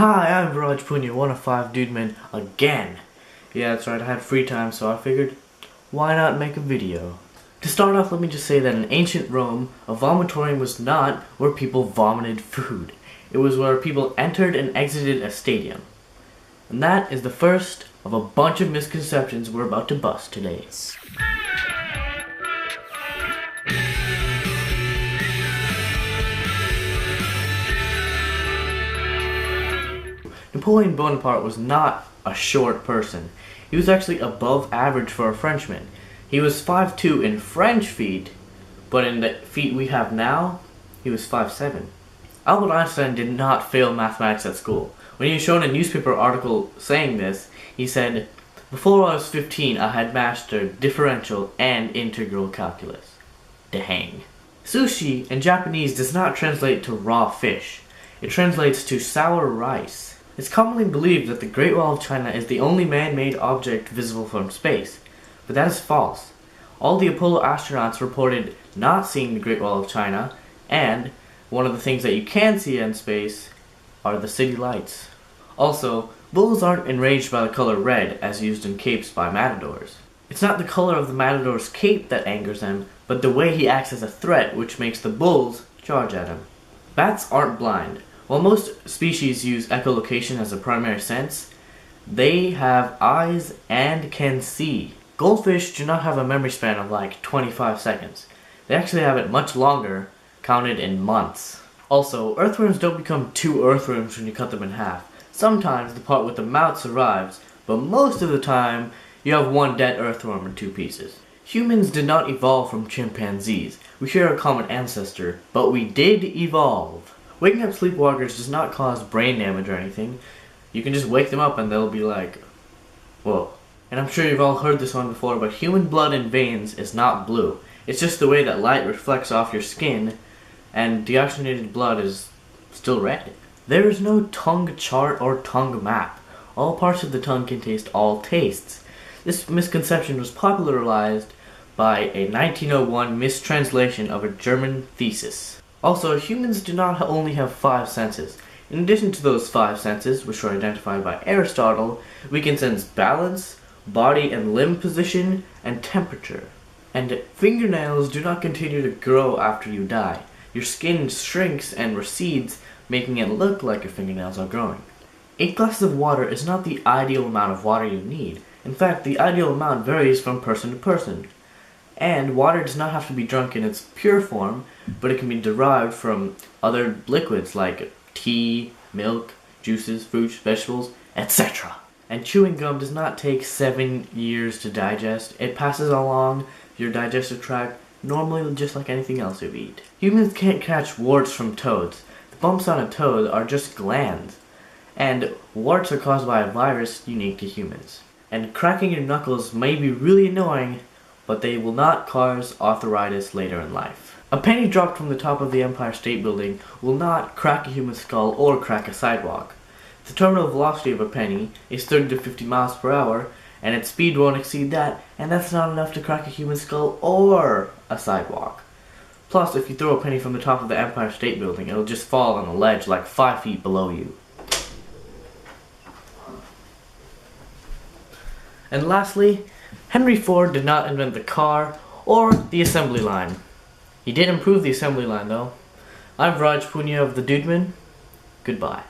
Hi, I'm Viraaj Punia, one of 5 Dudemen again. Yeah, that's right, I had free time, so I figured, why not make a video? To start off, let me just say that in ancient Rome, a vomitorium was not where people vomited food. It was where people entered and exited a stadium. And that is the first of a bunch of misconceptions we're about to bust today. Napoleon Bonaparte was not a short person. He was actually above average for a Frenchman. He was 5'2" in French feet, but in the feet we have now, he was 5'7". Albert Einstein did not fail mathematics at school. When he was shown a newspaper article saying this, he said, "Before I was 15, I had mastered differential and integral calculus." Dang. Sushi in Japanese does not translate to raw fish. It translates to sour rice. It's commonly believed that the Great Wall of China is the only man-made object visible from space, but that is false. All the Apollo astronauts reported not seeing the Great Wall of China, and one of the things that you can see in space are the city lights. Also, bulls aren't enraged by the color red as used in capes by matadors. It's not the color of the matador's cape that angers them, but the way he acts as a threat which makes the bulls charge at him. Bats aren't blind. While most species use echolocation as a primary sense, they have eyes and can see. Goldfish do not have a memory span of like 25 seconds. They actually have it much longer, counted in months. Also, earthworms don't become 2 earthworms when you cut them in half. Sometimes the part with the mouth survives, but most of the time you have 1 dead earthworm in 2 pieces. Humans did not evolve from chimpanzees. We share a common ancestor, but we did evolve. Waking up sleepwalkers does not cause brain damage or anything. You can just wake them up and they'll be like, whoa. And I'm sure you've all heard this one before, but human blood in veins is not blue. It's just the way that light reflects off your skin, and deoxygenated blood is still red. There is no tongue chart or tongue map. All parts of the tongue can taste all tastes. This misconception was popularized by a 1901 mistranslation of a German thesis. Also, humans do not only have 5 senses. In addition to those 5 senses, which were identified by Aristotle, we can sense balance, body and limb position, and temperature. And fingernails do not continue to grow after you die. Your skin shrinks and recedes, making it look like your fingernails are growing. 8 glasses of water is not the ideal amount of water you need. In fact, the ideal amount varies from person to person. And water does not have to be drunk in its pure form, but it can be derived from other liquids like tea, milk, juices, fruits, vegetables, etc. And chewing gum does not take 7 years to digest. It passes along your digestive tract normally just like anything else you eat. Humans can't catch warts from toads. The bumps on a toad are just glands. And warts are caused by a virus unique to humans. And cracking your knuckles may be really annoying, but they will not cause arthritis later in life. A penny dropped from the top of the Empire State Building will not crack a human skull or crack a sidewalk. The terminal velocity of a penny is 30 to 50 miles per hour, and its speed won't exceed that, and that's not enough to crack a human skull or a sidewalk. Plus, if you throw a penny from the top of the Empire State Building, it'll just fall on a ledge like 5 feet below you. And lastly, Henry Ford did not invent the car or the assembly line. He did improve the assembly line though. I'm Viraaj Punia of the Dudemen. Goodbye.